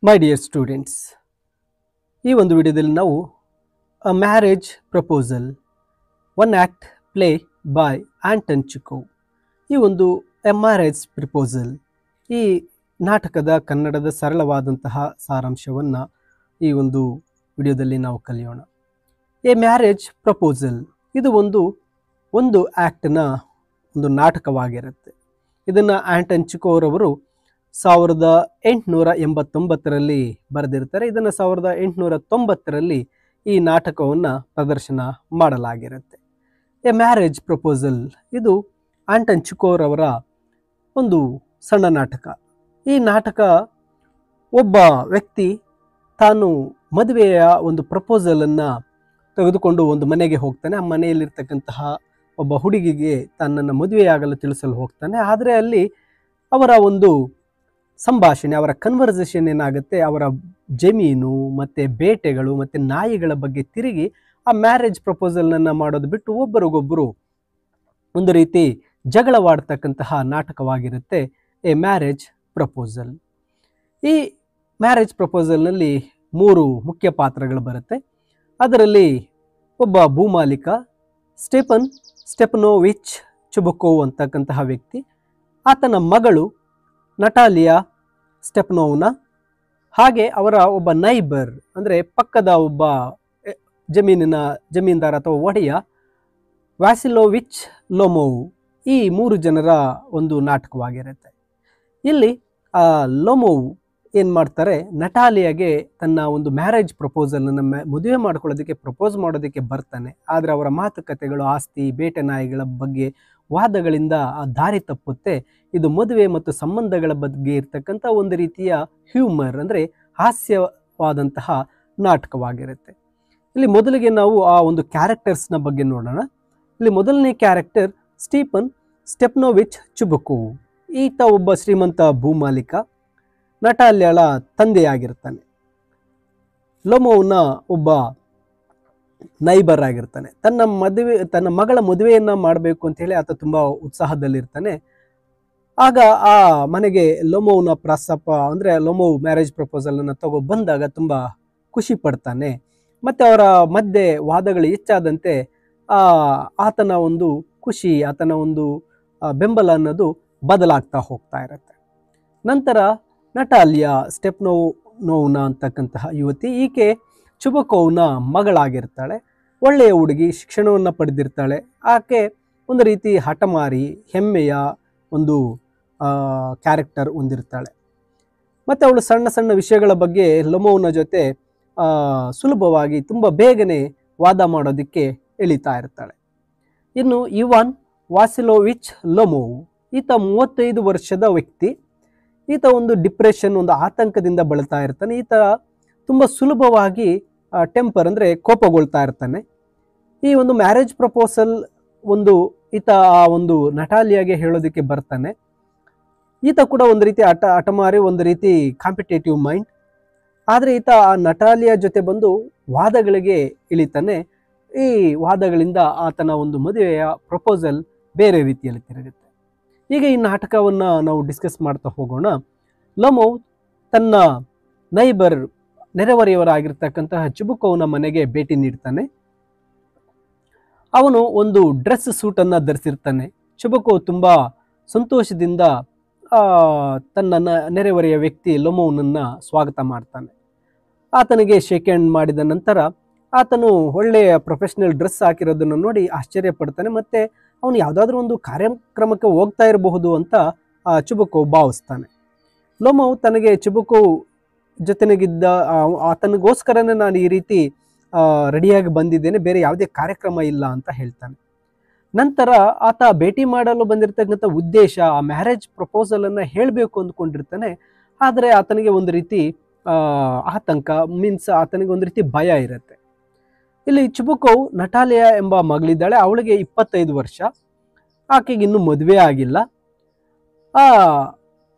ಮೈ dear students, ಈ ಒಂದು ವಿಡಿಯೋದಲ್ಲಿ ನಾವು a marriage proposal one act play by Anton Chekhov ಈ ಒಂದು ಎ ಮ್ಯಾರೇಜ್ ಪ್ರಪೋಸಲ್ ಈ ನಾಟಕದ ಕನ್ನಡದ ಸರಳವಾದಂತಹ ಸಾರಾಂಶವನ್ನು ಈ ಒಂದು ವಿಡಿಯೋದಲ್ಲಿ ನಾವು ಕಲಿಯೋಣ. ಎ ಮ್ಯಾರೇಜ್ ಪ್ರಪೋಸಲ್ ಇದು ಒಂದು ಆ್ಯಕ್ಟ್ನ ಒಂದು ನಾಟಕವಾಗಿರುತ್ತೆ. ಇದನ್ನು ಆಂಟನ್ ಚಿಕೋವ್ರವರು 1889ರಲ್ಲಿ ಬರೆದಿರ್ತಾರೆ. ಇದನ್ನು 1890ರಲ್ಲಿ ಈ ನಾಟಕವನ್ನು ಪ್ರದರ್ಶನ ಮಾಡಲಾಗಿರುತ್ತೆ. ಎ ಮ್ಯಾರೇಜ್ ಪ್ರಪೋಸಲ್ ಇದು ಆಂಟನ್ ಚಿಕೋವ್ರವರ ಒಂದು ಸಣ್ಣ ನಾಟಕ. ಈ ನಾಟಕ ಒಬ್ಬ ವ್ಯಕ್ತಿ ತಾನು ಮದುವೆಯ ಒಂದು ಪ್ರಪೋಸಲನ್ನು ತೆಗೆದುಕೊಂಡು ಒಂದು ಮನೆಗೆ ಹೋಗ್ತಾನೆ. ಆ ಮನೆಯಲ್ಲಿರ್ತಕ್ಕಂತಹ ಒಬ್ಬ ಹುಡುಗಿಗೆ ತನ್ನನ್ನು ಮದುವೆಯಾಗಲು ತಿಳಿಸಲು ಹೋಗ್ತಾನೆ. ಆದರೆ ಅಲ್ಲಿ ಅವರ ಒಂದು ಸಂಭಾಷಣೆ, ಅವರ ಕನ್ವರ್ಸೇಷನ್ ಏನಾಗುತ್ತೆ, ಅವರ ಜಮೀನು ಮತ್ತು ಬೇಟೆಗಳು ಮತ್ತು ನಾಯಿಗಳ ಬಗ್ಗೆ ತಿರುಗಿ ಆ ಮ್ಯಾರೇಜ್ ಪ್ರಪೋಸಲ್ನನ್ನು ಮಾಡೋದು ಬಿಟ್ಟು ಒಬ್ಬರಿಗೊಬ್ಬರು ಒಂದು ರೀತಿ ಜಗಳವಾಡ್ತಕ್ಕಂತಹ ನಾಟಕವಾಗಿರುತ್ತೆ ಎ ಮ್ಯಾರೇಜ್ ಪ್ರಪೋಸಲ್. ಈ ಮ್ಯಾರೇಜ್ ಪ್ರಪೋಸಲ್ನಲ್ಲಿ 3 ಮುಖ್ಯ ಪಾತ್ರಗಳು ಬರುತ್ತೆ. ಅದರಲ್ಲಿ ಒಬ್ಬ ಭೂಮಾಲೀಕ ಸ್ಟೆಪನೋವಿಚ್ ಚುಬಕೋವ್ ಅಂತಕ್ಕಂತಹ ವ್ಯಕ್ತಿ, ಆತನ ಮಗಳು ನಟಾಲಿಯಾ ಸ್ಟೆಪನೋವ್ನ, ಹಾಗೆ ಅವರ ಒಬ್ಬ ನೈಬರ್ ಅಂದರೆ ಪಕ್ಕದ ಒಬ್ಬ ಜಮೀನ್ದಾರ ಅಥವಾ ಒಡೆಯ ವ್ಯಾಸಿಲೋವಿಚ್ ಲೊಮೋವ್. ಈ 3 ಜನರ ಒಂದು ನಾಟಕವಾಗಿರುತ್ತೆ. ಇಲ್ಲಿ ಲೊಮೋವ್ ಏನು ಮಾಡ್ತಾರೆ, ನಟಾಲಿಯಾಗೆ ತನ್ನ ಒಂದು ಮ್ಯಾರೇಜ್ ಪ್ರಪೋಸಲನ್ನು ಮದುವೆ ಮಾಡ್ಕೊಳ್ಳೋದಕ್ಕೆ ಪ್ರಪೋಸ್ ಮಾಡೋದಕ್ಕೆ ಬರ್ತಾನೆ. ಆದರೆ ಅವರ ಮಾತುಕತೆಗಳು ಆಸ್ತಿ ಬೇಟೆ ನಾಯಿಗಳ ಬಗ್ಗೆ ವಾದಗಳಿಂದ ಆ ದಾರಿ ತಪ್ಪುತ್ತೆ. ಇದು ಮದುವೆ ಮತ್ತು ಸಂಬಂಧಗಳ ಬಗ್ಗೆ ಇರ್ತಕ್ಕಂಥ ಒಂದು ರೀತಿಯ ಹ್ಯೂಮರ್ ಅಂದರೆ ಹಾಸ್ಯವಾದಂತಹ ನಾಟಕವಾಗಿರುತ್ತೆ. ಇಲ್ಲಿ ಮೊದಲಿಗೆ ನಾವು ಆ ಒಂದು ಕ್ಯಾರೆಕ್ಟರ್ಸ್ನ ಬಗ್ಗೆ ನೋಡೋಣ. ಇಲ್ಲಿ ಮೊದಲನೇ ಕ್ಯಾರೆಕ್ಟರ್ ಸ್ಟೆಪನೋವಿಚ್ ಚುಬಕೋವ್. ಈತ ಒಬ್ಬ ಶ್ರೀಮಂತ ಭೂಮಾಲೀಕ, ನಟಾಲಿಯಾಳ ತಂದೆಯಾಗಿರ್ತಾನೆ. ಲೊಮೋವ್ನ ಒಬ್ಬ ನೈಬರ್ ಆಗಿರ್ತಾನೆ. ತನ್ನ ಮಗಳ ಮದುವೆಯನ್ನು ಮಾಡಬೇಕು ಅಂತ ಹೇಳಿ ಆತ ತುಂಬ ಉತ್ಸಾಹದಲ್ಲಿರ್ತಾನೆ. ಆಗ ಆ ಮನೆಗೆ ಲೊಮೋವ್ನ ಪ್ರಸ್ತಾಪ ಅಂದರೆ ಲೊಮೋವ್ ಮ್ಯಾರೇಜ್ ಪ್ರಪೋಸಲನ್ನು ಬಂದಾಗ ತುಂಬ ಖುಷಿ ಪಡ್ತಾನೆ. ಮತ್ತು ಅವರ ಮಧ್ಯೆ ವಾದಗಳು ಹೆಚ್ಚಾದಂತೆ ಆತನ ಒಂದು ಖುಷಿ, ಆತನ ಒಂದು ಬೆಂಬಲ ಅನ್ನೋದು ಬದಲಾಗ್ತಾ ಹೋಗ್ತಾ ಇರುತ್ತೆ. ನಂತರ ನಟಾಲಿಯಾ ಸ್ಟೆಪನೋವ್ನ ಅಂತಕ್ಕಂತಹ ಯುವತಿ, ಈಕೆ ಚುಬಕೋವ್ನ ಮಗಳಾಗಿರ್ತಾಳೆ. ಒಳ್ಳೆಯ ಹುಡುಗಿ, ಶಿಕ್ಷಣವನ್ನು ಪಡೆದಿರ್ತಾಳೆ. ಆಕೆ ಒಂದು ರೀತಿ ಹಠಮಾರಿ, ಹೆಮ್ಮೆಯ ಒಂದು ಕ್ಯಾರೆಕ್ಟರ್ ಹೊಂದಿರ್ತಾಳೆ. ಮತ್ತು ಅವಳು ಸಣ್ಣ ಸಣ್ಣ ವಿಷಯಗಳ ಬಗ್ಗೆ ಲೊಮೋವ್ನ ಜೊತೆ ಸುಲಭವಾಗಿ ತುಂಬ ಬೇಗನೆ ವಾದ ಮಾಡೋದಕ್ಕೆ ಇಳಿತಾ ಇರ್ತಾಳೆ. ಇನ್ನು ಇವಾನ್ ವಾಸಿಲೋವಿಚ್ ಲೊಮೋವ್, ಈತ 35 ವರ್ಷದ ವ್ಯಕ್ತಿ. ಈತ ಒಂದು ಡಿಪ್ರೆಷನ್, ಒಂದು ಆತಂಕದಿಂದ ಬಳಲ್ತಾ ಇರ್ತಾನೆ. ಈತ ತುಂಬ ಸುಲಭವಾಗಿ ಟೆಂಪರ್ ಅಂದರೆ ಕೋಪಗೊಳ್ತಾ ಇರ್ತಾನೆ. ಈ ಒಂದು ಮ್ಯಾರೇಜ್ ಪ್ರಪೋಸಲ್ ಈತ ಆ ಒಂದು ನಟಾಲಿಯಾಗೆ ಹೇಳೋದಕ್ಕೆ ಬರ್ತಾನೆ. ಈತ ಕೂಡ ಒಂದು ರೀತಿ ಹಠಮಾರಿ, ಒಂದು ರೀತಿ ಕಾಂಪಿಟೇಟಿವ್ ಮೈಂಡ್. ಆದರೆ ಈತ ಆ ನಟಾಲಿಯಾ ಜೊತೆ ಬಂದು ವಾದಗಳಿಗೆ ಇಳಿತಾನೆ. ಈ ವಾದಗಳಿಂದ ಆತನ ಒಂದು ಮದುವೆಯ ಪ್ರಪೋಸಲ್ ಬೇರೆ ರೀತಿಯಲ್ಲಿ ತಿರುಗುತ್ತೆ. ಈಗ ಈ ನಾಟಕವನ್ನು ನಾವು ಡಿಸ್ಕಸ್ ಮಾಡ್ತಾ ಹೋಗೋಣ. ಲೊಮೋವ್ ತನ್ನ ನೈಬರ್, ನೆರೆಹೊರೆಯವರಾಗಿರ್ತಕ್ಕಂತಹ ಚುಬಕೋವ್ನ ಮನೆಗೆ ಭೇಟಿ ನೀಡ್ತಾನೆ. ಅವನು ಒಂದು ಡ್ರೆಸ್ ಸೂಟನ್ನು ಧರಿಸಿರ್ತಾನೆ. ಚುಬಕೋವ್ ತುಂಬ ಸಂತೋಷದಿಂದ ತನ್ನ ನೆರೆಹೊರೆಯ ವ್ಯಕ್ತಿ ಲೊಮೋವ್ನನ್ನು ಸ್ವಾಗತ ಮಾಡ್ತಾನೆ. ಆತನಿಗೆ ಶೇಕ್ ಹ್ಯಾಂಡ್ ಮಾಡಿದ ನಂತರ ಆತನು ಒಳ್ಳೆಯ ಪ್ರೊಫೆಷನಲ್ ಡ್ರೆಸ್ ಹಾಕಿರೋದನ್ನು ನೋಡಿ ಆಶ್ಚರ್ಯ ಪಡ್ತಾನೆ. ಮತ್ತು ಅವನು ಯಾವುದಾದ್ರೂ ಒಂದು ಕಾರ್ಯಕ್ರಮಕ್ಕೆ ಹೋಗ್ತಾ ಇರಬಹುದು ಅಂತ ಚುಬಕೋವ್ ಭಾವಿಸ್ತಾನೆ. ಲೊಮೋವ್ ತನಗೆ ಚುಬಕೋವ್ ಜೊತೆಗಿದ್ದ ಆತನಿಗೋಸ್ಕರನೇ ನಾನು ಈ ರೀತಿ ರೆಡಿಯಾಗಿ ಬಂದಿದ್ದೇನೆ, ಬೇರೆ ಯಾವುದೇ ಕಾರ್ಯಕ್ರಮ ಇಲ್ಲ ಅಂತ ಹೇಳ್ತಾನೆ. ನಂತರ ಆತ ಭೇಟಿ ಮಾಡಲು ಬಂದಿರತಕ್ಕಂಥ ಉದ್ದೇಶ ಆ ಮ್ಯಾರೇಜ್ ಪ್ರಪೋಸಲನ್ನು ಹೇಳಬೇಕು ಅಂದ್ಕೊಂಡಿರ್ತಾನೆ. ಆದರೆ ಆತನಿಗೆ ಒಂದು ರೀತಿ ಆತಂಕ, ಆತನಿಗೆ ಒಂದು ರೀತಿ ಭಯ ಇರುತ್ತೆ. ಇಲ್ಲಿ ಚುಬಕೋವ್ ನಟಾಲಿಯಾ ಎಂಬ ಮಗಳಿದ್ದಾಳೆ. ಅವಳಿಗೆ 25 ವರ್ಷ. ಆಕೆಗೆ ಇನ್ನೂ ಮದುವೆ ಆಗಿಲ್ಲ. ಆ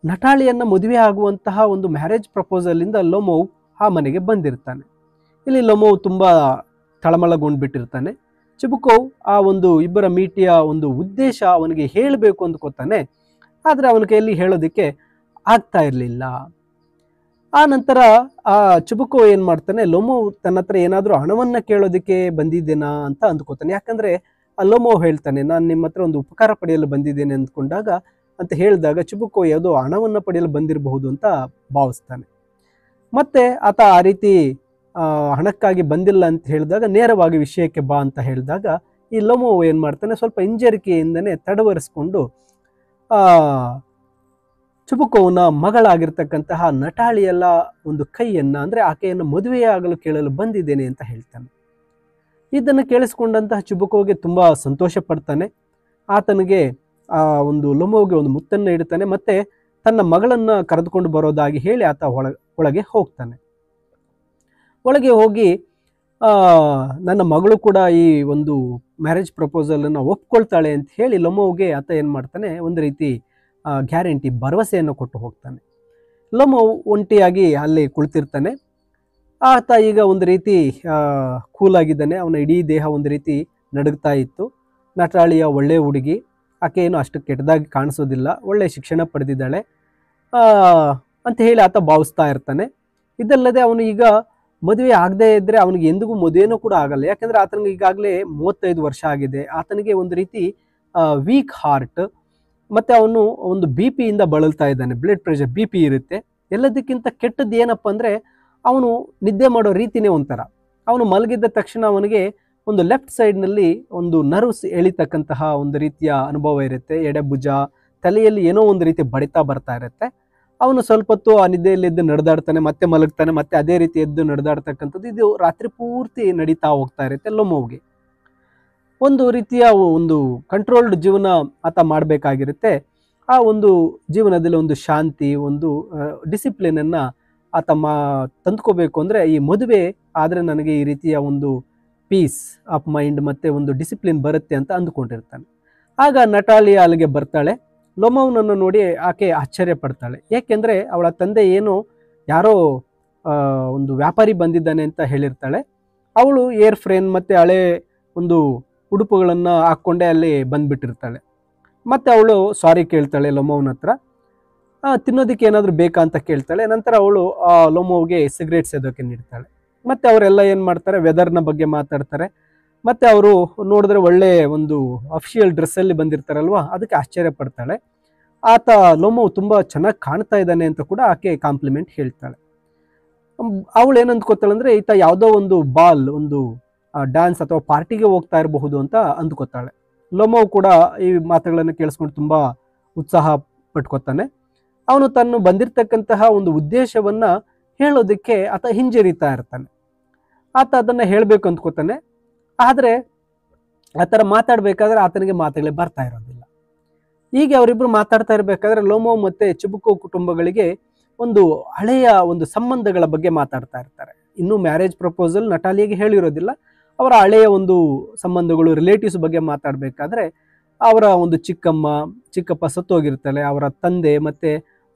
ನಟಾಲಿಯನ್ನು ಮದುವೆ ಆಗುವಂತಹ ಒಂದು ಮ್ಯಾರೇಜ್ ಪ್ರಪೋಸಲಿಂದ ಲೊಮೋವ್ ಆ ಮನೆಗೆ ಬಂದಿರ್ತಾನೆ. ಇಲ್ಲಿ ಲೊಮೋವ್ ತುಂಬ ತಳಮಳಗೊಂಡ್ಬಿಟ್ಟಿರ್ತಾನೆ. ಚುಬಕೋವ್ ಆ ಒಂದು ಇಬ್ಬರ ಮೀಟಿಯ ಒಂದು ಉದ್ದೇಶ ಅವನಿಗೆ ಹೇಳಬೇಕು ಅಂದ್ಕೋತಾನೆ. ಆದರೆ ಅವನ ಕೈಯಲ್ಲಿ ಹೇಳೋದಕ್ಕೆ ಆಗ್ತಾ ಇರಲಿಲ್ಲ. ಆ ನಂತರ ಆ ಚುಬುಕೋ ಏನ್ ಮಾಡ್ತಾನೆ, ಲೋಮೋ ತನ್ನ ಹತ್ರ ಏನಾದ್ರೂ ಹಣವನ್ನ ಕೇಳೋದಕ್ಕೆ ಬಂದಿದ್ದೇನಾ ಅಂತ ಅಂದ್ಕೋತಾನೆ. ಯಾಕಂದ್ರೆ ಆ ಲೋಮೋ ಹೇಳ್ತಾನೆ, ನಾನು ನಿಮ್ಮ ಹತ್ರ ಒಂದು ಉಪಕಾರ ಪಡೆಯಲು ಬಂದಿದ್ದೇನೆ ಅಂದ್ಕೊಂಡಾಗ ಅಂತ ಹೇಳಿದಾಗ ಚುಬುಕೋ ಯಾವುದೋ ಹಣವನ್ನ ಪಡೆಯಲು ಬಂದಿರಬಹುದು ಅಂತ ಭಾವಿಸ್ತಾನೆ. ಮತ್ತೆ ಆತ ಆ ರೀತಿ ಹಣಕ್ಕಾಗಿ ಬಂದಿಲ್ಲ ಅಂತ ಹೇಳಿದಾಗ ನೇರವಾಗಿ ವಿಷಯಕ್ಕೆ ಬಾ ಅಂತ ಹೇಳಿದಾಗ ಈ ಲೋಮೋ ಏನ್ ಮಾಡ್ತಾನೆ, ಸ್ವಲ್ಪ ಹಿಂಜರಿಕೆಯಿಂದನೇ ತಡವರಿಸ್ಕೊಂಡು ಆ ಚುಬುಕೋನ ಮಗಳಾಗಿರ್ತಕ್ಕಂತಹ ನಟಾಳಿಯಲ್ಲ ಒಂದು ಕೈಯನ್ನ, ಅಂದ್ರೆ ಆಕೆಯನ್ನು ಮದುವೆಯಾಗಲು ಕೇಳಲು ಬಂದಿದ್ದೇನೆ ಅಂತ ಹೇಳ್ತಾನೆ. ಇದನ್ನು ಕೇಳಿಸ್ಕೊಂಡಂತಹ ಚುಬುಕೋಗೆ ತುಂಬಾ ಸಂತೋಷ ಪಡ್ತಾನೆ. ಆತನಿಗೆ ಒಂದು ಲೋಮೋಗೆ ಒಂದು ಮುತ್ತನ್ನು ಇಡ್ತಾನೆ, ಮತ್ತೆ ತನ್ನ ಮಗಳನ್ನ ಕರೆದುಕೊಂಡು ಬರೋದಾಗಿ ಹೇಳಿ ಆತ ಒಳಗೆ ಹೋಗ್ತಾನೆ. ಒಳಗೆ ಹೋಗಿ ನನ್ನ ಮಗಳು ಕೂಡ ಈ ಒಂದು ಮ್ಯಾರೇಜ್ ಪ್ರಪೋಸಲ್ ಅನ್ನ ಒಪ್ಕೊಳ್ತಾಳೆ ಅಂತ ಹೇಳಿ ಲೋಮೋಗೆ ಆತ ಏನ್ ಮಾಡ್ತಾನೆ, ಒಂದು ರೀತಿ ಗ್ಯಾರಂಟಿ ಭರವಸೆಯನ್ನು ಕೊಟ್ಟು ಹೋಗ್ತಾನೆ. ಲೋಮೋ ಒಂಟಿಯಾಗಿ ಅಲ್ಲಿ ಕುಳಿತಿರ್ತಾನೆ. ಆತ ಈಗ ಒಂದು ರೀತಿ ಕೂಲ್ ಆಗಿದ್ದಾನೆ. ಅವನ ಇಡೀ ದೇಹ ಒಂದು ರೀತಿ ನಡುಗ್ತಾ ಇತ್ತು. ನಟಾಳಿಯ ಒಳ್ಳೆ ಹುಡುಗಿ, ಆಕೆ ಏನು ಅಷ್ಟು ಕೆಟ್ಟದಾಗಿ ಕಾಣಿಸೋದಿಲ್ಲ, ಒಳ್ಳೆ ಶಿಕ್ಷಣ ಪಡೆದಿದ್ದಾಳೆ ಅಂತ ಹೇಳಿ ಆತ ಭಾವಿಸ್ತಾ ಇರ್ತಾನೆ. ಇದಲ್ಲದೆ ಅವನು ಈಗ ಮದುವೆ ಆಗದೆ ಇದ್ರೆ ಅವನಿಗೆ ಎಂದಿಗೂ ಮದುವೆನೂ ಕೂಡ ಆಗಲ್ಲ. ಯಾಕಂದ್ರೆ ಆತನಿಗೆ ಈಗಾಗಲೇ 35 ವರ್ಷ ಆಗಿದೆ. ಆತನಿಗೆ ಒಂದು ರೀತಿ ವೀಕ್ ಹಾರ್ಟ್, ಮತ್ತೆ ಅವನು ಒಂದು BP ಇಂದ ಬಳಲ್ತಾ ಇದ್ದಾನೆ. ಬ್ಲಡ್ ಪ್ರೆಷರ್, BP ಇರುತ್ತೆ. ಎಲ್ಲದಕ್ಕಿಂತ ಕೆಟ್ಟದ್ದು ಏನಪ್ಪ ಅಂದ್ರೆ ಅವನು ನಿದ್ದೆ ಮಾಡೋ ರೀತಿನೇ ಒಂಥರ. ಅವನು ಮಲಗಿದ್ದ ತಕ್ಷಣ ಅವನಿಗೆ ಒಂದು ಲೆಫ್ಟ್ ಸೈಡ್ನಲ್ಲಿ ಒಂದು ನರ್ವ್ಸ್ ಎಳಿತಕ್ಕಂತಹ ಒಂದು ರೀತಿಯ ಅನುಭವ ಇರುತ್ತೆ. ಎಡೆಭುಜ, ತಲೆಯಲ್ಲಿ ಏನೋ ಒಂದು ರೀತಿ ಬಡಿತಾ ಬರ್ತಾ ಇರುತ್ತೆ. ಅವನು ಸ್ವಲ್ಪ ಹೊತ್ತು ಆ ನಿದ್ದೆಯಲ್ಲಿ ಎದ್ದು ನಡೆದಾಡ್ತಾನೆ, ಮತ್ತೆ ಮಲಗ್ತಾನೆ, ಮತ್ತೆ ಅದೇ ರೀತಿ ಎದ್ದು ನಡೆದಾಡ್ತಕ್ಕಂಥದ್ದು ಇದು ರಾತ್ರಿ ಪೂರ್ತಿ ನಡೀತಾ ಹೋಗ್ತಾ ಇರುತ್ತೆ. ಲೋಮೋಗೆ ಒಂದು ರೀತಿಯ ಒಂದು ಕಂಟ್ರೋಲ್ಡ್ ಜೀವನ ಆತ ಮಾಡಬೇಕಾಗಿರುತ್ತೆ. ಆ ಒಂದು ಜೀವನದಲ್ಲಿ ಒಂದು ಶಾಂತಿ, ಒಂದು ಡಿಸಿಪ್ಲಿನ್ ಅನ್ನ ಆತ ತಂದ್ಕೋಬೇಕು ಅಂದ್ರೆ ಈ ಮದುವೆ ಆದ್ರೆ ನನಗೆ ಈ ರೀತಿಯ ಒಂದು ಪೀಸ್ ಆಫ್ ಮೈಂಡ್ ಮತ್ತೆ ಒಂದು ಡಿಸಿಪ್ಲಿನ್ ಬರುತ್ತೆ ಅಂತ ಅಂದ್ಕೊಂಡಿರ್ತಾನೆ. ಆಗ ನಟಾಲಿಯ ಅಲ್ಲಿಗೆ ಬರ್ತಾಳೆ. ಲೋಮೋನನ್ನು ನೋಡಿ ಆಕೆ ಆಶ್ಚರ್ಯ ಪಡ್ತಾಳೆ. ಏಕೆಂದ್ರೆ ಅವಳ ತಂದೆ ಏನು ಯಾರೋ ಒಂದು ವ್ಯಾಪಾರಿ ಬಂದಿದ್ದಾನೆ ಅಂತ ಹೇಳಿರ್ತಾಳೆ. ಅವಳು ಏರ್ ಫ್ರೇನ್ ಮತ್ತೆ ಹಳೆ ಒಂದು ಉಡುಪುಗಳನ್ನ ಹಾಕೊಂಡೆ ಅಲ್ಲಿ ಬಂದ್ಬಿಟ್ಟಿರ್ತಾಳೆ. ಮತ್ತೆ ಅವಳು ಸಾರಿ ಕೇಳ್ತಾಳೆ ಲೋಮೋವನ ಹತ್ರ. ತಿನ್ನೋದಕ್ಕೆ ಏನಾದ್ರು ಬೇಕಾ ಅಂತ ಕೇಳ್ತಾಳೆ. ನಂತರ ಅವಳು ಲೋಮೋವ್ಗೆ ಸಿಗರೇಟ್ ಸೇದೋಕೆ ನೀಡ್ತಾಳೆ. ಮತ್ತೆ ಅವರೆಲ್ಲ ಏನ್ ಮಾಡ್ತಾರೆ, ವೆದರ್ನ ಬಗ್ಗೆ ಮಾತಾಡ್ತಾರೆ. ಮತ್ತೆ ಅವರು ನೋಡಿದ್ರೆ ಒಳ್ಳೆ ಒಂದು ಅಫಿಷಿಯಲ್ ಡ್ರೆಸ್ ಅಲ್ಲಿ ಬಂದಿರ್ತಾರಲ್ವಾ, ಅದಕ್ಕೆ ಆಶ್ಚರ್ಯ ಪಡ್ತಾಳೆ. ಆತ ಲೋಮೋ ತುಂಬಾ ಚೆನ್ನಾಗಿ ಕಾಣ್ತಾ ಇದ್ದಾನೆ ಅಂತ ಕೂಡ ಆಕೆ ಕಾಂಪ್ಲಿಮೆಂಟ್ ಹೇಳ್ತಾಳೆ. ಅವಳು ಏನಂದ್ಕೋತಾಳೆ ಅಂದ್ರೆ ಈತ ಯಾವುದೋ ಒಂದು ಬಾಲ್, ಒಂದು ಡ್ಯಾನ್ಸ್ ಅಥವಾ ಪಾರ್ಟಿಗೆ ಹೋಗ್ತಾ ಇರಬಹುದು ಅಂತ ಅಂದ್ಕೋತಾಳೆ. ಲೋಮೋ ಕೂಡ ಈ ಮಾತುಗಳನ್ನು ಕೇಳಿಸ್ಕೊಂಡು ತುಂಬಾ ಉತ್ಸಾಹ ಪಟ್ಕೋತಾನೆ. ಅವನು ತನ್ನ ಬಂದಿರತಕ್ಕಂತಹ ಒಂದು ಉದ್ದೇಶವನ್ನ ಹೇಳೋದಕ್ಕೆ ಆತ ಹಿಂಜರಿತಾ ಇರ್ತಾನೆ. ಆತ ಅದನ್ನ ಹೇಳ್ಬೇಕು ಅಂದ್ಕೋತಾನೆ. ಆದ್ರೆ ಆತರ ಮಾತಾಡ್ಬೇಕಾದ್ರೆ ಆತನಿಗೆ ಮಾತುಗಳೇ ಬರ್ತಾ ಇರೋದಿಲ್ಲ. ಹೀಗೆ ಅವರಿಬ್ರು ಮಾತಾಡ್ತಾ ಇರ್ಬೇಕಾದ್ರೆ ಲೋಮೋ ಮತ್ತೆ ಚುಬುಕೋ ಕುಟುಂಬಗಳಿಗೆ ಒಂದು ಹಳೆಯ ಒಂದು ಸಂಬಂಧಗಳ ಬಗ್ಗೆ ಮಾತಾಡ್ತಾ ಇರ್ತಾರೆ. ಇನ್ನು ಮ್ಯಾರೇಜ್ ಪ್ರಪೋಸಲ್ ನಟಾಲಿಯಾಗಿ ಹೇಳಿರೋದಿಲ್ಲ. ಅವರ ಹಳೆಯ ಒಂದು ಸಂಬಂಧಗಳು, ರಿಲೇಟಿವ್ಸ್ ಬಗ್ಗೆ ಮಾತಾಡ್ಬೇಕಾದ್ರೆ ಅವರ ಒಂದು ಚಿಕ್ಕಪ್ಪ ಸತ್ತೋಗಿರ್ತಾಳೆ. ಅವರ ತಂದೆ ಮತ್ತೆ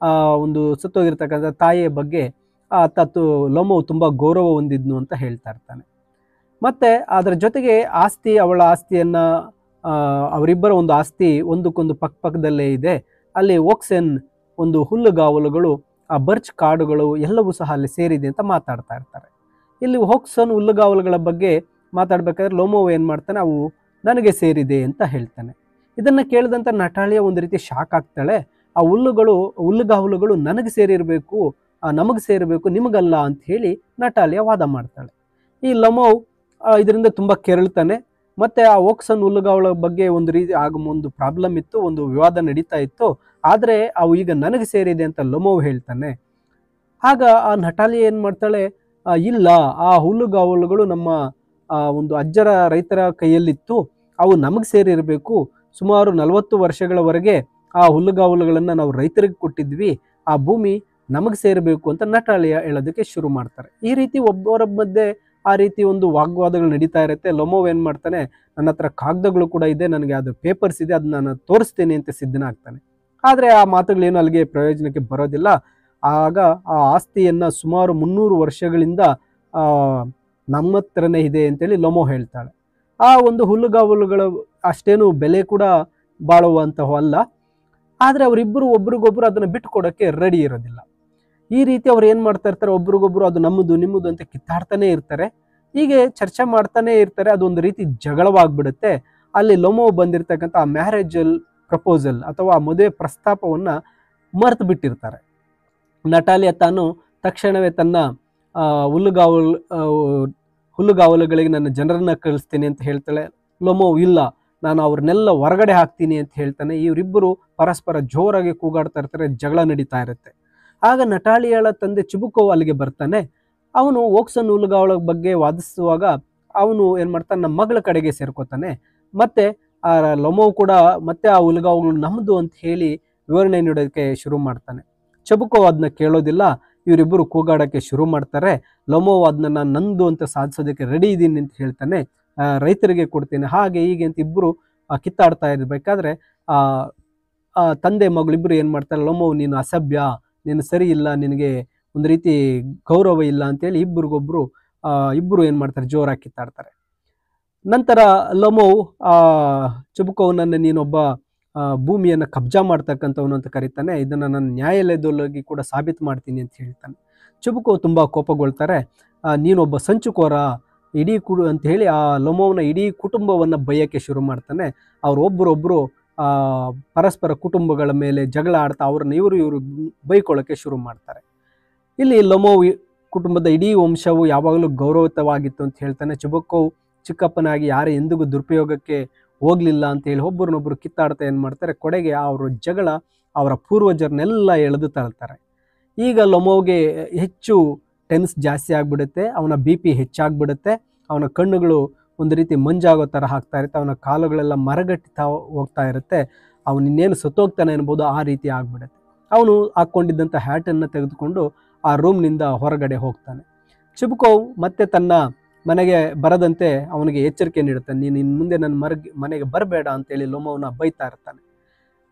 ಒಂದು ಸತ್ತೋಗಿರ್ತಕ್ಕಂಥ ತಾಯಿಯ ಬಗ್ಗೆ ಲೋಮೋ ತುಂಬಾ ಗೌರವ ಹೊಂದಿದ್ನು ಅಂತ ಹೇಳ್ತಾ ಇರ್ತಾನೆ. ಮತ್ತೆ ಅದರ ಜೊತೆಗೆ ಆಸ್ತಿ, ಅವಳ ಆಸ್ತಿಯನ್ನ ಅವರಿಬ್ಬರ ಒಂದು ಆಸ್ತಿ ಒಂದಕ್ಕೊಂದು ಪಕ್ಕದಲ್ಲೇ ಇದೆ. ಅಲ್ಲಿ ಓಕ್ಸೆನ್ ಒಂದು ಹುಲ್ಲುಗಾವಲುಗಳು, ಆ ಬರ್ಚ್ ಕಾಡುಗಳು ಎಲ್ಲವೂ ಸಹ ಅಲ್ಲಿ ಸೇರಿದೆ ಅಂತ ಮಾತಾಡ್ತಾ ಇರ್ತಾರೆ. ಇಲ್ಲಿ ಓಕ್ಸನ್ ಹುಲ್ಲುಗಾವಲುಗಳ ಬಗ್ಗೆ ಮಾತಾಡ್ಬೇಕಾದ್ರೆ ಲೋಮೋ ಏನ್ ಮಾಡ್ತಾನೆ, ಅವು ನನಗೆ ಸೇರಿದೆ ಅಂತ ಹೇಳ್ತಾನೆ. ಇದನ್ನ ಕೇಳಿದಂತ ನಟಾಳಿಯ ಒಂದು ರೀತಿ ಶಾಕ್ ಆಗ್ತಾಳೆ. ಆ ಹುಲ್ಲುಗಾವಲುಗಳು ನನಗೆ ಸೇರಿರ್ಬೇಕು, ನಮಗೆ ಸೇರಬೇಕು, ನಿಮಗಲ್ಲ ಅಂತ ಹೇಳಿ ನಟಾಲಿಯ ವಾದ ಮಾಡ್ತಾಳೆ. ಈ ಲೋಮೋ ಇದರಿಂದ ತುಂಬಾ ಕೆರಳ್ತಾನೆ. ಮತ್ತೆ ಆ ಓಕ್ಸನ್ ಹುಲ್ಲುಗಾವಲ ಬಗ್ಗೆ ಒಂದು ರೀತಿ ಒಂದು ಪ್ರಾಬ್ಲಮ್ ಇತ್ತು, ಒಂದು ವಿವಾದ ನಡೀತಾ ಇತ್ತು. ಆದ್ರೆ ಅವು ಈಗ ನನಗೆ ಸೇರಿದೆ ಅಂತ ಲೋಮೋ ಹೇಳ್ತಾನೆ. ಆಗ ಆ ನಟಾಲಿ ಏನ್ ಮಾಡ್ತಾಳೆ, ಇಲ್ಲ, ಆ ಹುಲ್ಲುಗಾವಲುಗಳು ನಮ್ಮ ಒಂದು ರೈತರ ಕೈಯಲ್ಲಿತ್ತು, ಅವು ನಮಗೆ ಸೇರಿರಬೇಕು. ಸುಮಾರು 40 ವರ್ಷಗಳವರೆಗೆ ಆ ಹುಲ್ಲುಗಾವಲುಗಳನ್ನ ನಾವು ರೈತರಿಗೆ ಕೊಟ್ಟಿದ್ವಿ, ಆ ಭೂಮಿ ನಮಗೆ ಸೇರಬೇಕು ಅಂತ ನಟಾಲಿಯ ಹೇಳೋದಕ್ಕೆ ಶುರು ಮಾಡ್ತಾರೆ. ಈ ರೀತಿ ಒಬ್ಬರ ಮಧ್ಯೆ ಆ ರೀತಿ ಒಂದು ವಾಗ್ವಾದಗಳು ನಡೀತಾ ಇರುತ್ತೆ. ಲೋಮೋ ಏನ್ ಮಾಡ್ತಾನೆ, ನನ್ನ ಹತ್ರ ಕಾಗದಗಳು ಕೂಡ ಇದೆ, ನನಗೆ ಅದು ಪೇಪರ್ಸ್ ಇದೆ, ಅದನ್ನ ನಾನು ತೋರಿಸ್ತೇನೆ ಅಂತ ಸಿದ್ಧನಾಗ್ತಾನೆ. ಆದ್ರೆ ಆ ಮಾತುಗಳೇನು ಅಲ್ಲಿಗೆ ಪ್ರಯೋಜನಕ್ಕೆ ಬರೋದಿಲ್ಲ. ಆಗ ಆ ಆಸ್ತಿಯನ್ನ ಸುಮಾರು 300 ವರ್ಷಗಳಿಂದ ನಮ್ಮ ಹತ್ರನೇ ಇದೆ ಅಂತೇಳಿ ಲೋಮೋ ಹೇಳ್ತಾಳೆ. ಆ ಒಂದು ಹುಲ್ಲುಗಾವಲುಗಳು ಅಷ್ಟೇನು ಬೆಲೆ ಕೂಡ ಬಾಳುವಂತಹ ಅಲ್ಲ. ಆದ್ರೆ ಅವರಿಬ್ಬರು ಒಬ್ರಿಗೊಬ್ರು ಅದನ್ನ ಬಿಟ್ಟು ಕೊಡೋಕೆ ರೆಡಿ ಇರೋದಿಲ್ಲ. ಈ ರೀತಿ ಅವ್ರು ಏನು ಮಾಡ್ತಾ ಇರ್ತಾರೆ, ಒಬ್ರಿಗೊಬ್ರು ಅದು ನಮ್ಮದು ನಿಮ್ಮದು ಅಂತ ಕಿತ್ತಾಡ್ತಾನೆ ಇರ್ತಾರೆ. ಹೀಗೆ ಚರ್ಚೆ ಮಾಡ್ತಾನೆ ಇರ್ತಾರೆ. ಅದೊಂದು ರೀತಿ ಜಗಳವಾಗ್ಬಿಡುತ್ತೆ. ಅಲ್ಲಿ ಲೊಮೋ ಬಂದಿರತಕ್ಕಂಥ ಆ ಮ್ಯಾರೇಜಲ್ ಪ್ರಪೋಸಲ್ ಅಥವಾ ಮದುವೆ ಪ್ರಸ್ತಾಪವನ್ನ ಮರೆತು ಬಿಟ್ಟಿರ್ತಾರೆ. ನಟಾಲಿಯಾ ತಾನು ತಕ್ಷಣವೇ ತನ್ನ ಹುಲ್ಲುಗಾವಲು ಹುಲ್ಲುಗಾವಲುಗಳಿಗೆ ನನ್ನ ಜನರನ್ನ ಕಳಿಸ್ತೀನಿ ಅಂತ ಹೇಳ್ತಾಳೆ. ಲೊಮೋ ಇಲ್ಲ, ನಾನು ಅವ್ರನ್ನೆಲ್ಲ ಹೊರಗಡೆ ಹಾಕ್ತೀನಿ ಅಂತ ಹೇಳ್ತಾನೆ. ಇವರಿಬ್ಬರು ಪರಸ್ಪರ ಜೋರಾಗಿ ಕೂಗಾಡ್ತಾ ಇರ್ತಾರೆ, ಜಗಳ ನಡೀತಾ ಇರುತ್ತೆ. ಆಗ ನಟಾಲಿಯಾಳ ತಂದೆ ಚಿಬುಕೋವ್ ಅಲ್ಲಿಗೆ ಬರ್ತಾನೆ. ಅವನು ಓಕ್ಸನ್ ಹುಲ್ಲುಗಾವಲ ಬಗ್ಗೆ ವಾದಿಸುವಾಗ ಅವನು ಏನು ಮಾಡ್ತಾನೆ, ನಮ್ಮ ಮಗಳ ಕಡೆಗೆ ಸೇರ್ಕೋತಾನೆ. ಮತ್ತೆ ಆ ಲೊಮೋ ಕೂಡ ಮತ್ತೆ ಆ ಹುಲ್ಲುಗಾವಲು ನಮ್ಮದು ಅಂತ ಹೇಳಿ ವಿವರಣೆ ನೀಡೋದಕ್ಕೆ ಶುರು ಮಾಡ್ತಾನೆ. ಚಿಬುಕೋವ್ ಅದನ್ನ ಕೇಳೋದಿಲ್ಲ. ಇವರಿಬ್ಬರು ಕೂಗಾಡೋಕ್ಕೆ ಶುರು ಮಾಡ್ತಾರೆ. ಲೊಮೋ ಅದನ್ನ ನಾನು ನಂದು ಅಂತ ಸಾಧಿಸೋದಕ್ಕೆ ರೆಡಿ ಇದ್ದೀನಿ ಅಂತ ಹೇಳ್ತಾನೆ. ರೈತರಿಗೆ ಕೊಡ್ತೀನಿ ಹಾಗೆ ಹೀಗೆ ಅಂತ ಇಬ್ಬರು ಕಿತ್ತಾಡ್ತಾ ಇರಬೇಕಾದ್ರೆ ತಂದೆ ಮಗಳಿಬ್ಬರು ಏನು ಮಾಡ್ತಾರೆ, ಲೊಮೋ ನೀನು ಅಸಭ್ಯ, ನೀನು ಸರಿ ಇಲ್ಲ, ನಿನಗೆ ಒಂದು ರೀತಿ ಗೌರವ ಇಲ್ಲ ಅಂತೇಳಿ ಇಬ್ಬರು ಏನು ಮಾಡ್ತಾರೆ, ಜೋರಾಗಿ ಕಿತ್ತಾಡ್ತಾರೆ. ನಂತರ ಲೊಮೋ ಚಿಬುಕೋವ್ನನ್ನು ನೀನೊಬ್ಬ ಭೂಮಿಯನ್ನು ಕಬ್ಜಾ ಮಾಡ್ತಕ್ಕಂಥವನು ಅಂತ ಕರೀತಾನೆ. ಇದನ್ನು ನಾನು ನ್ಯಾಯಾಲಯದೊಳಗೆ ಕೂಡ ಸಾಬೀತು ಮಾಡ್ತೀನಿ ಅಂತ ಹೇಳ್ತಾನೆ. ಚಿಬುಕೋವ್ ತುಂಬ ಕೋಪಗೊಳ್ತಾರೆ. ನೀನೊಬ್ಬ ಸಂಚುಕೋರ ಇಡೀ ಅಂತ ಹೇಳಿ ಆ ಲೊಮೋವನ ಇಡೀ ಕುಟುಂಬವನ್ನು ಬೈಯೋಕ್ಕೆ ಶುರು ಮಾಡ್ತಾನೆ. ಒಬ್ಬರೊಬ್ಬರು ಪರಸ್ಪರ ಕುಟುಂಬಗಳ ಮೇಲೆ ಜಗಳ ಆಡ್ತಾ ಅವ್ರನ್ನ ಇವರು ಬೈಕೊಳ್ಳೋಕ್ಕೆ ಶುರು ಮಾಡ್ತಾರೆ. ಇಲ್ಲಿ ಲೊಮೋ ಕುಟುಂಬದ ಇಡೀ ವಂಶವು ಯಾವಾಗಲೂ ಗೌರವಯುತವಾಗಿತ್ತು ಅಂತ ಹೇಳ್ತಾನೆ. ಚಿಬುಕೋವ್ ಚಿಕ್ಕಪ್ಪನಾಗಿ ಯಾರೇ ಎಂದಿಗೂ ದುರುಪಯೋಗಕ್ಕೆ ಹೋಗ್ಲಿಲ್ಲ ಅಂತ ಹೇಳಿ ಒಬ್ಬರನ್ನೊಬ್ಬರು ಕಿತ್ತಾಡ್ತಾ ಏನು ಮಾಡ್ತಾರೆ, ಕೊಡೆಗೆ ಅವ್ರ ಜಗಳ ಅವರ ಪೂರ್ವಜರನ್ನೆಲ್ಲ ಎಳೆದು ತಳ್ತಾರೆ. ಈಗ ಲೊಮೋಗೆ ಹೆಚ್ಚು ಟೆನ್ಸ್ ಜಾಸ್ತಿ ಆಗಿಬಿಡುತ್ತೆ. ಅವನ BP ಹೆಚ್ಚಾಗ್ಬಿಡುತ್ತೆ. ಅವನ ಕಣ್ಣುಗಳು ಒಂದು ರೀತಿ ಮಂಜಾಗೋ ಥರ ಆಗ್ತಾ ಇರುತ್ತೆ. ಅವನ ಕಾಲುಗಳೆಲ್ಲ ಮರಗಟ್ಟಿತಾ ಹೋಗ್ತಾ ಇರುತ್ತೆ. ಅವನು ಇನ್ನೇನು ಸತ್ತೋಗ್ತಾನೆ ಅನ್ಬೋದು, ಆ ರೀತಿ ಆಗ್ಬಿಡುತ್ತೆ. ಅವನು ಹಾಕ್ಕೊಂಡಿದ್ದಂಥ ಹ್ಯಾಟನ್ನು ತೆಗೆದುಕೊಂಡು ಆ ರೂಮ್ನಿಂದ ಹೊರಗಡೆ ಹೋಗ್ತಾನೆ. ಚಿಬುಕೋವ್ ಮತ್ತೆ ತನ್ನ ಮನೆಗೆ ಬರದಂತೆ ಅವನಿಗೆ ಎಚ್ಚರಿಕೆ ನೀಡುತ್ತಾನೆ. ನೀನು ಇನ್ನು ಮುಂದೆ ನನ್ನ ಮನೆಗೆ ಬರಬೇಡ ಅಂತೇಳಿ ಲೊಮೋವನ್ನ ಬೈತಾ ಇರ್ತಾನೆ.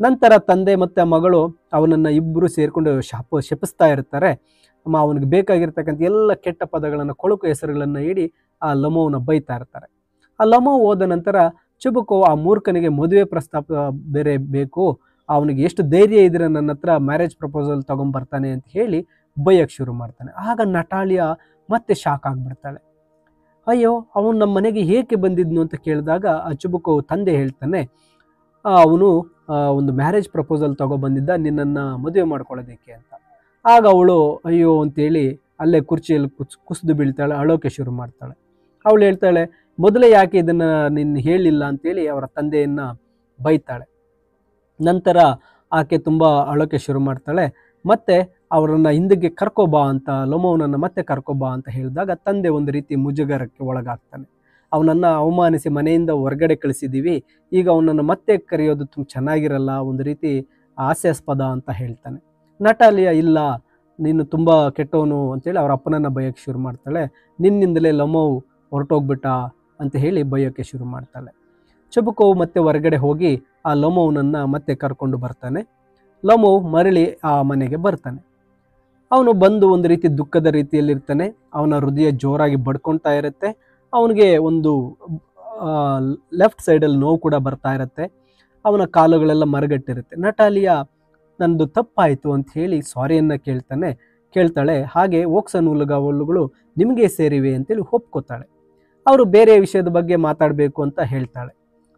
ನಂತರ ತಂದೆ ಮತ್ತು ಮಗಳು ಅವನನ್ನು ಇಬ್ಬರು ಸೇರಿಕೊಂಡು ಶಪಿಸ್ತಾ ಇರ್ತಾರೆ. ಅವನಿಗೆ ಬೇಕಾಗಿರ್ತಕ್ಕಂಥ ಎಲ್ಲ ಕೆಟ್ಟ ಪದಗಳನ್ನು, ಕೊಳಕು ಹೆಸರುಗಳನ್ನು ನೀಡಿ ಆ ಲೊಮೋವನ್ನ ಬೈತಾ ಇರ್ತಾರೆ. ಆ ಲೊಮೋ ಹೋದ ನಂತರ ಚಿಬುಕೋವ್ ಆ ಮೂರ್ಖನಿಗೆ ಮದುವೆ ಪ್ರಸ್ತಾಪ ಬೇರೆ ಬೇಕು, ಅವನಿಗೆ ಎಷ್ಟು ಧೈರ್ಯ ಇದ್ರೆ ನನ್ನ ಹತ್ರ ಮ್ಯಾರೇಜ್ ಪ್ರಪೋಸಲ್ ತಗೊಂಡ್ಬರ್ತಾನೆ ಅಂತ ಹೇಳಿ ಬೈಯಕ್ಕೆ ಶುರು ಮಾಡ್ತಾನೆ. ಆಗ ನಟಾಲಿಯಾ ಮತ್ತೆ ಶಾಕ್ ಆಗಿಬಿಡ್ತಾಳೆ. ಅಯ್ಯೋ, ಅವನು ನಮ್ಮ ಮನೆಗೆ ಏಕೆ ಬಂದಿದ್ನು ಅಂತ ಕೇಳಿದಾಗ ಆ ಚಿಬುಕೋವ್ ತಂದೆ ಹೇಳ್ತಾನೆ, ಅವನು ಒಂದು ಮ್ಯಾರೇಜ್ ಪ್ರಪೋಸಲ್ ತಗೊಬಂದಿದ್ದ ನಿನ್ನನ್ನು ಮದುವೆ ಮಾಡ್ಕೊಳ್ಳೋದಕ್ಕೆ ಅಂತ. ಆಗ ಅವಳು ಅಯ್ಯೋ ಅಂತೇಳಿ ಅಲ್ಲೇ ಕುರ್ಚಿಯಲ್ಲಿ ಕುಸಿದು ಬೀಳ್ತಾಳೆ, ಅಳೋಕೆ ಶುರು ಮಾಡ್ತಾಳೆ. ಅವಳು ಹೇಳ್ತಾಳೆ, ಮೊದಲೇ ಯಾಕೆ ಇದನ್ನು ನಿನ್ನ ಹೇಳಿಲ್ಲ ಅಂತೇಳಿ ಅವರ ತಂದೆಯನ್ನು ಬೈತಾಳೆ. ನಂತರ ಆಕೆ ತುಂಬ ಅಳೋಕೆ ಶುರು ಮಾಡ್ತಾಳೆ. ಮತ್ತೆ ಅವರನ್ನು ಹಿಂದಕ್ಕೆ ಕರ್ಕೊಬಾ ಅಂತ, ಲೊಮೋವನನ್ನು ಮತ್ತೆ ಕರ್ಕೊಬಾ ಅಂತ ಹೇಳಿದಾಗ ತಂದೆ ಒಂದು ರೀತಿ ಮುಜುಗರಕ್ಕೆ ಒಳಗಾಗ್ತಾನೆ. ಅವನನ್ನು ಅವಮಾನಿಸಿ ಮನೆಯಿಂದ ಹೊರಗಡೆ ಕಳಿಸಿದ್ದೀವಿ, ಈಗ ಅವನನ್ನು ಮತ್ತೆ ಕರೆಯೋದು ತುಂಬ ಚೆನ್ನಾಗಿರಲ್ಲ, ಒಂದು ರೀತಿ ಹಾಸ್ಯಾಸ್ಪದ ಅಂತ ಹೇಳ್ತಾನೆ. ನಟಾಲಿಯಾ ಇಲ್ಲ, ನೀನು ತುಂಬ ಕೆಟ್ಟವನು ಅಂತೇಳಿ ಅವರ ಅಪ್ಪನನ್ನು ಬೈಯೋಕ್ಕೆ ಶುರು ಮಾಡ್ತಾಳೆ. ನಿನ್ನಿಂದಲೇ ಲೊಮೋವ್ ಹೊರಟೋಗ್ಬಿಟ್ಟ ಅಂತ ಹೇಳಿ ಬೈಯೋಕ್ಕೆ ಶುರು ಮಾಡ್ತಾಳೆ. ಚಿಬುಕೋವ್ ಮತ್ತೆ ಹೊರಗಡೆ ಹೋಗಿ ಆ ಲೊಮೋವನನ್ನು ಮತ್ತೆ ಕರ್ಕೊಂಡು ಬರ್ತಾನೆ. ಲೊಮೋವ್ ಮರಳಿ ಆ ಮನೆಗೆ ಬರ್ತಾನೆ. ಅವನು ಬಂದು ಒಂದು ರೀತಿ ದುಃಖದ ರೀತಿಯಲ್ಲಿರ್ತಾನೆ. ಅವನ ಹೃದಯ ಜೋರಾಗಿ ಬಡ್ಕೊಳ್ತಾ ಇರುತ್ತೆ. ಅವನಿಗೆ ಒಂದು ಲೆಫ್ಟ್ ಸೈಡಲ್ಲಿ ನೋವು ಕೂಡ ಬರ್ತಾ ಇರುತ್ತೆ. ಅವನ ಕಾಲುಗಳೆಲ್ಲ ಮರಗಟ್ಟಿರುತ್ತೆ. ನಟಾಲಿಯಾ ನಂದು ತಪ್ಪಾಯಿತು ಅಂತ ಹೇಳಿ ಸಾರಿಯನ್ನು ಕೇಳ್ತಾಳೆ. ಹಾಗೆ ಓಕ್ಸನ್ ಹುಲ್ಲುಗಾವಲುಗಳು ನಿಮಗೆ ಸೇರಿವೆ ಅಂತೇಳಿ ಒಪ್ಕೋತಾಳೆ. ಅವರು ಬೇರೆ ವಿಷಯದ ಬಗ್ಗೆ ಮಾತಾಡಬೇಕು ಅಂತ ಹೇಳ್ತಾಳೆ.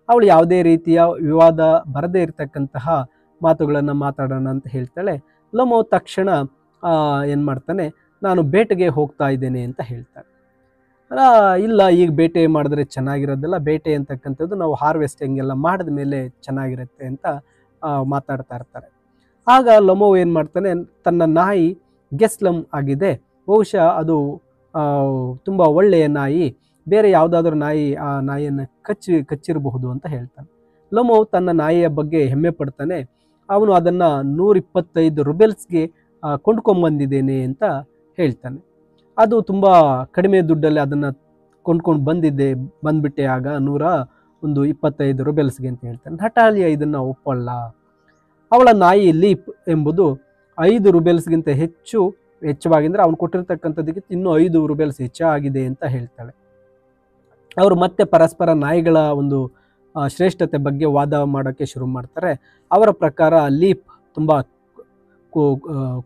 ಅವಳು ಯಾವುದೇ ರೀತಿಯ ವಿವಾದ ಬರದೇ ಇರತಕ್ಕಂತಹ ಮಾತುಗಳನ್ನು ಮಾತಾಡೋಣ ಅಂತ ಹೇಳ್ತಾಳೆ. ಲೊಮೋ ತಕ್ಷಣ ಏನು ಮಾಡ್ತಾನೆ, ನಾನು ಬೇಟೆಗೆ ಹೋಗ್ತಾ ಇದ್ದೇನೆ ಅಂತ ಹೇಳ್ತಾಳೆ. ಇಲ್ಲ, ಈಗ ಬೇಟೆ ಮಾಡಿದ್ರೆ ಚೆನ್ನಾಗಿರೋದಿಲ್ಲ, ಬೇಟೆ ಅಂತಕ್ಕಂಥದ್ದು ನಾವು ಹಾರ್ವೆಸ್ಟಿಂಗ್ ಎಲ್ಲ ಮಾಡಿದ ಮೇಲೆ ಚೆನ್ನಾಗಿರುತ್ತೆ ಅಂತ ಮಾತಾಡ್ತಾ ಇರ್ತಾರೆ. ಆಗ ಲೊಮೋ ಏನು ಮಾಡ್ತಾನೆ, ತನ್ನ ನಾಯಿ ಗೆಸ್ಲಮ್ ಆಗಿದೆ, ಬಹುಶಃ ಅದು ತುಂಬ ಒಳ್ಳೆಯ ನಾಯಿ, ಬೇರೆ ಯಾವುದಾದ್ರೂ ನಾಯಿ ಆ ನಾಯಿಯನ್ನು ಕಚ್ಚಿರಬಹುದು ಅಂತ ಹೇಳ್ತಾನೆ. ಲೊಮೋ ತನ್ನ ನಾಯಿಯ ಬಗ್ಗೆ ಹೆಮ್ಮೆ ಪಡ್ತಾನೆ. ಅವನು ಅದನ್ನು 125 ರೂಬೆಲ್ಸ್ಗೆ ಕೊಂಡ್ಕೊಂಡ್ಬಂದಿದ್ದೇನೆ ಅಂತ ಹೇಳ್ತಾನೆ. ಅದು ತುಂಬ ಕಡಿಮೆ ದುಡ್ಡಲ್ಲಿ ಅದನ್ನು ಕೊಂಡ್ಕೊಂಡು ಬಂದ್ಬಿಟ್ಟೆ ಆಗ 125 ರೂಬೆಲ್ಸ್ಗೆ ಅಂತ ಹೇಳ್ತಾನೆ. ನಟಾಲಿಯಾ ಇದನ್ನು ಒಪ್ಪಲ್ಲ. ಅವಳ ನಾಯಿ ಲೀಪ್ ಎಂಬುದು 5 ರೂಬೆಲ್ಸ್ಗಿಂತ ಹೆಚ್ಚವಾಗಿಂದರೆ ಅವನು ಕೊಟ್ಟಿರ್ತಕ್ಕಂಥದ್ದಕ್ಕೆ ಇನ್ನೂ 5 ರೂಬೆಲ್ಸ್ ಹೆಚ್ಚಾಗಿದೆ ಅಂತ ಹೇಳ್ತಾಳೆ. ಅವರು ಮತ್ತೆ ಪರಸ್ಪರ ನಾಯಿಗಳ ಒಂದು ಶ್ರೇಷ್ಠತೆ ಬಗ್ಗೆ ವಾದ ಮಾಡೋಕ್ಕೆ ಶುರು ಮಾಡ್ತಾರೆ. ಅವರ ಪ್ರಕಾರ ಲೀಪ್ ತುಂಬ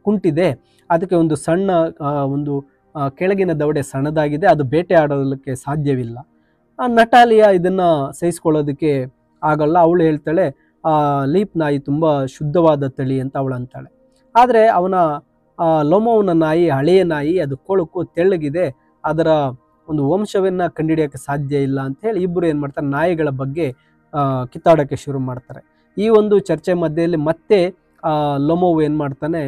ಕುಂಟಿದೆ, ಅದಕ್ಕೆ ಒಂದು ಸಣ್ಣ ಒಂದು ಕೆಳಗಿನ ದವಡೆ ಸಣ್ಣದಾಗಿದೆ, ಅದು ಬೇಟೆ ಆಡೋದಕ್ಕೆ ಸಾಧ್ಯವಿಲ್ಲ. ನಟಾಲಿಯಾ ಇದನ್ನು ಸಹಿಸ್ಕೊಳ್ಳೋದಕ್ಕೆ ಆಗಲ್ಲ. ಅವಳು ಹೇಳ್ತಾಳೆ ಲೀಪ್ ನಾಯಿ ತುಂಬ ಶುದ್ಧವಾದ ತಳಿ ಅಂತ ಅವಳು ಅಂತಾಳೆ. ಆದರೆ ಅವನ ಲೊಮೋವ್ನ ನಾಯಿ ಹಳೆಯ ನಾಯಿ, ಅದು ಕೊಳಕು ತೆಳ್ಳಗಿದೆ, ಅದರ ಒಂದು ವಂಶವನ್ನು ಕಂಡುಹಿಡಿಯೋಕ್ಕೆ ಸಾಧ್ಯ ಇಲ್ಲ ಅಂತ ಹೇಳಿ ಇಬ್ಬರು ಏನು ಮಾಡ್ತಾರೆ, ನಾಯಿಗಳ ಬಗ್ಗೆ ಕಿತ್ತಾಡೋಕ್ಕೆ ಶುರು ಮಾಡ್ತಾರೆ. ಈ ಒಂದು ಚರ್ಚೆ ಮಧ್ಯೆಯಲ್ಲಿ ಮತ್ತೆ ಲೊಮೋವ್ ಏನು ಮಾಡ್ತಾನೆ,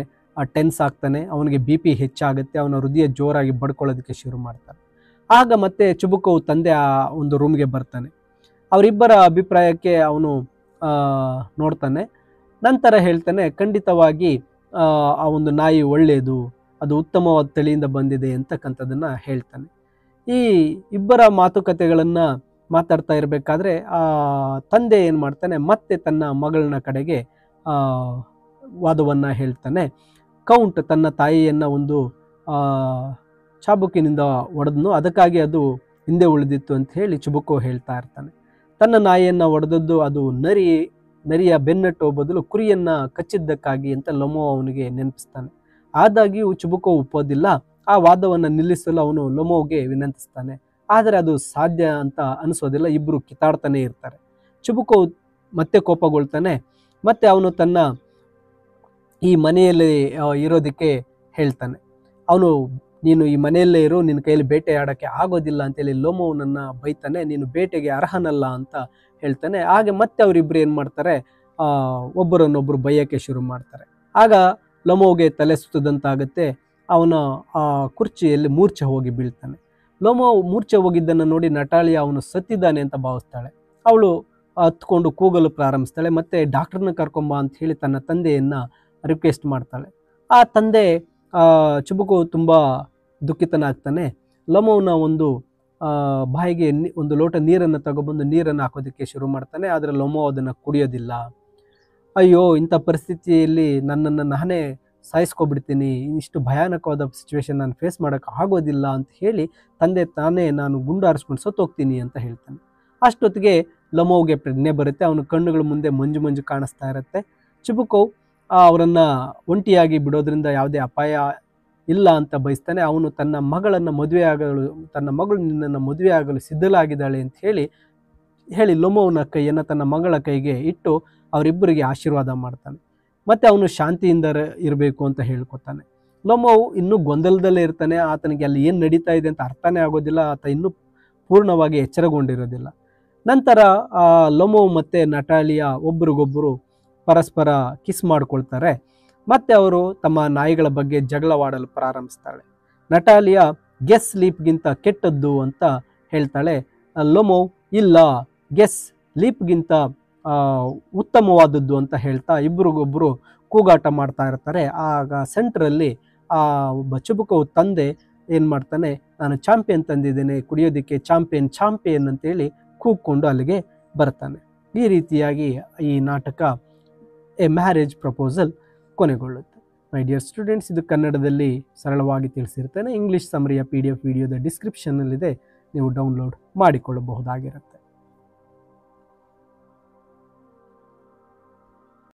ಟೆನ್ಸ್ ಆಗ್ತಾನೆ, ಅವನಿಗೆ BP ಹೆಚ್ಚಾಗುತ್ತೆ, ಅವನ ಹೃದಯ ಜೋರಾಗಿ ಬಡ್ಕೊಳ್ಳೋದಕ್ಕೆ ಶುರು ಮಾಡ್ತಾನೆ. ಆಗ ಮತ್ತೆ ಚುಬುಕೋವ್ ತಂದೆ ಆ ಒಂದು ರೂಮ್ಗೆ ಬರ್ತಾನೆ. ಅವರಿಬ್ಬರ ಅಭಿಪ್ರಾಯಕ್ಕೆ ಅವನು ನೋಡ್ತಾನೆ. ನಂತರ ಹೇಳ್ತಾನೆ, ಖಂಡಿತವಾಗಿ ಆ ಒಂದು ನಾಯಿ ಒಳ್ಳೆಯದು, ಅದು ಉತ್ತಮವಾದ ತಳಿಯಿಂದ ಬಂದಿದೆ ಅಂತಕ್ಕಂಥದ್ದನ್ನು ಹೇಳ್ತಾನೆ. ಈ ಇಬ್ಬರ ಮಾತುಕತೆಗಳನ್ನು ಮಾತಾಡ್ತಾ ಇರಬೇಕಾದ್ರೆ ತಂದೆ ಏನು ಮಾಡ್ತಾನೆ, ಮತ್ತೆ ತನ್ನ ಮಗಳನ್ನ ಕಡೆಗೆ ವಾದವನ್ನು ಹೇಳ್ತಾನೆ. ಕೌಂಟ್ ತನ್ನ ತಾಯಿಯನ್ನು ಒಂದು ಚಾಬುಕಿನಿಂದ ಹೊಡೆದನು, ಅದಕ್ಕಾಗಿ ಅದು ಹಿಂದೆ ಉಳಿದಿತ್ತು ಅಂತ ಹೇಳಿ ಚುಬುಕೋವ್ ಹೇಳ್ತಾ ಇರ್ತಾನೆ. ತನ್ನ ನಾಯಿಯನ್ನು ಹೊಡೆದದ್ದು ಅದು ನರಿಯ ಬೆನ್ನಟ್ಟೋ ಬದಲು ಕುರಿಯನ್ನು ಕಚ್ಚಿದ್ದಕ್ಕಾಗಿ ಅಂತ ಲೊಮೋ ಅವನಿಗೆ ನೆನಪಿಸ್ತಾನೆ. ಆದಾಗ್ಯೂ ಚುಬುಕೋವ್ ಒಪ್ಪೋದಿಲ್ಲ. ಆ ವಾದವನ್ನು ನಿಲ್ಲಿಸಲು ಅವನು ಲೊಮೋವ್ಗೆ ವಿನಂತಿಸ್ತಾನೆ. ಆದರೆ ಅದು ಸಾಧ್ಯ ಅಂತ ಅನಿಸೋದಿಲ್ಲ. ಇಬ್ಬರು ಕಿತ್ತಾಡ್ತಾನೆ ಇರ್ತಾರೆ. ಚುಬುಕೋವ್ ಮತ್ತೆ ಕೋಪಗೊಳ್ತಾನೆ. ಮತ್ತೆ ಅವನು ತನ್ನ ಈ ಮನೆಯಲ್ಲಿ ಇರೋದಕ್ಕೆ ಹೇಳ್ತಾನೆ. ಅವನು ನೀನು ಈ ಮನೆಯಲ್ಲೇ ಇರು, ನಿನ್ನ ಕೈಯಲ್ಲಿ ಬೇಟೆ ಆಡೋಕ್ಕೆ ಆಗೋದಿಲ್ಲ ಅಂತೇಳಿ ಲೊಮೋವ್ನನ್ನು ಬೈತಾನೆ. ನೀನು ಬೇಟೆಗೆ ಅರ್ಹನಲ್ಲ ಅಂತ ಹೇಳ್ತಾನೆ. ಹಾಗೆ ಮತ್ತೆ ಅವರಿಬ್ಬರು ಏನು ಮಾಡ್ತಾರೆ, ಒಬ್ಬರನ್ನೊಬ್ಬರು ಬೈಯೋಕ್ಕೆ ಶುರು ಮಾಡ್ತಾರೆ. ಆಗ ಲೊಮೋವ್ಗೆ ತಲೆ ಸುತ್ತದಂತಾಗುತ್ತೆ. ಅವನ ಕುರ್ಚಿಯಲ್ಲಿ ಮೂರ್ಛೆ ಹೋಗಿ ಬೀಳ್ತಾನೆ. ಲೊಮೋವ್ ಮೂರ್ಛೆ ಹೋಗಿದ್ದನ್ನು ನೋಡಿ ನಟಾಲಿಯಾ ಅವನು ಸತ್ತಿದ್ದಾನೆ ಅಂತ ಭಾವಿಸ್ತಾಳೆ. ಅವಳು ಹತ್ಕೊಂಡು ಕೂಗಲು ಪ್ರಾರಂಭಿಸ್ತಾಳೆ. ಮತ್ತೆ ಡಾಕ್ಟರ್ನ ಕರ್ಕೊಂಬ ಅಂತ ಹೇಳಿ ತನ್ನ ತಂದೆಯನ್ನು ರಿಕ್ವೆಸ್ಟ್ ಮಾಡ್ತಾಳೆ. ಆ ತಂದೆ ಚುಬುಕೋವ್ ತುಂಬ ದುಃಖಿತನಾಗ್ತಾನೆ. ಲೊಮೋವ್ನ ಒಂದು ಬಾಯಿಗೆ ಒಂದು ಲೋಟ ನೀರನ್ನು ತಗೊಬಂದು ನೀರನ್ನು ಹಾಕೋದಕ್ಕೆ ಶುರು ಮಾಡ್ತಾನೆ. ಆದರೆ ಲೊಮೋವ್ ಅದನ್ನು ಕುಡಿಯೋದಿಲ್ಲ. ಅಯ್ಯೋ, ಇಂಥ ಪರಿಸ್ಥಿತಿಯಲ್ಲಿ ನನ್ನನ್ನು ನಾನೇ ಸಾಯಿಸ್ಕೊಬಿಡ್ತೀನಿ, ಇಷ್ಟು ಭಯಾನಕವಾದ ಸಿಚುವೇಶನ್ ನಾನು ಫೇಸ್ ಮಾಡೋಕ್ಕೆ ಆಗೋದಿಲ್ಲ ಅಂತ ಹೇಳಿ ತಂದೆ ತಾನೇ ನಾನು ಗುಂಡು ಹಾರಿಸ್ಕೊಂಡು ಸತ್ತೋಗ್ತೀನಿ ಅಂತ ಹೇಳ್ತಾನೆ. ಅಷ್ಟೊತ್ತಿಗೆ ಲೊಮೋವ್ಗೆ ಪ್ರಜ್ಞೆ ಬರುತ್ತೆ. ಅವನ ಕಣ್ಣುಗಳ ಮುಂದೆ ಮಂಜು ಮಂಜು ಕಾಣಿಸ್ತಾ ಇರುತ್ತೆ. ಚುಬುಕೋವ್ ಅವರನ್ನು ಒಂಟಿಯಾಗಿ ಬಿಡೋದ್ರಿಂದ ಯಾವುದೇ ಅಪಾಯ ಇಲ್ಲ ಅಂತ ಬಯಸ್ತಾನೆ. ಅವನು ತನ್ನ ಮಗಳು ನಿನ್ನನ್ನು ಮದುವೆ ಆಗಲು ಸಿದ್ಧಲಾಗಿದ್ದಾಳೆ ಅಂತ ಹೇಳಿ ಲೊಮೋವ್ನ ಕೈಯನ್ನು ತನ್ನ ಮಗಳ ಕೈಗೆ ಇಟ್ಟು ಅವರಿಬ್ಬರಿಗೆ ಆಶೀರ್ವಾದ ಮಾಡ್ತಾನೆ. ಮತ್ತು ಅವನು ಶಾಂತಿಯಿಂದ ಇರಬೇಕು ಅಂತ ಹೇಳ್ಕೊತಾನೆ. ಲೊಮೋವ್ ಇನ್ನೂ ಗೊಂದಲದಲ್ಲೇ ಇರ್ತಾನೆ. ಆತನಿಗೆ ಅಲ್ಲಿ ಏನು ನಡೀತಾ ಇದೆ ಅಂತ ಅರ್ಥನೇ ಆಗೋದಿಲ್ಲ. ಆತ ಇನ್ನೂ ಪೂರ್ಣವಾಗಿ ಎಚ್ಚರಗೊಂಡಿರೋದಿಲ್ಲ. ನಂತರ ಲೊಮೋವ್ ಮತ್ತು ನಟಾಲಿಯಾ ಒಬ್ರಿಗೊಬ್ಬರು ಪರಸ್ಪರ ಕಿಸ್ ಮಾಡ್ಕೊಳ್ತಾರೆ. ಮತ್ತೆ ಅವರು ತಮ್ಮ ನಾಯಿಗಳ ಬಗ್ಗೆ ಜಗಳವಾಡಲು ಪ್ರಾರಂಭಿಸ್ತಾಳೆ. ನಟಾಲಿಯಾ ಗೆಸ್ ಲೀಪ್ಗಿಂತ ಕೆಟ್ಟದ್ದು ಅಂತ ಹೇಳ್ತಾಳೆ. ಲೊಮೋವ್ ಇಲ್ಲ, ಗೆಸ್ ಲೀಪ್ಗಿಂತ ಉತ್ತಮವಾದದ್ದು ಅಂತ ಹೇಳ್ತಾ ಇಬ್ಬರಿಗೊಬ್ಬರು ಕೂಗಾಟ ಮಾಡ್ತಾ ಇರ್ತಾರೆ. ಆಗ ಸೆಂಟ್ರಲ್ಲಿ ಒಬ್ಬ ಚುಬುಕೋವ್ ತಂದೆ ಏನು ಮಾಡ್ತಾನೆ, ನಾನು ಚಾಂಪಿಯನ್ ತಂದಿದ್ದೇನೆ ಕುಡಿಯೋದಕ್ಕೆ, ಚಾಂಪಿಯನ್ ಅಂತೇಳಿ ಕೂಗ್ಕೊಂಡು ಅಲ್ಲಿಗೆ ಬರ್ತಾನೆ. ಈ ರೀತಿಯಾಗಿ ಈ ನಾಟಕ ಎ ಮ್ಯಾರೇಜ್ ಪ್ರಪೋಸಲ್ ಕೊನೆಗೊಳ್ಳುತ್ತೆ. ಮೈ ಡಿಯರ್ ಸ್ಟೂಡೆಂಟ್ಸ್, ಇದು ಕನ್ನಡದಲ್ಲಿ ಸರಳವಾಗಿ ತಿಳಿಸಿರ್ತೇನೆ. ಇಂಗ್ಲೀಷ್ ಸಮರಿಯ PDF ವಿಡಿಯೋದ ಡಿಸ್ಕ್ರಿಪ್ಷನ್ನಲ್ಲಿದೆ, ನೀವು ಡೌನ್ಲೋಡ್ ಮಾಡಿಕೊಳ್ಳಬಹುದಾಗಿರುತ್ತೆ.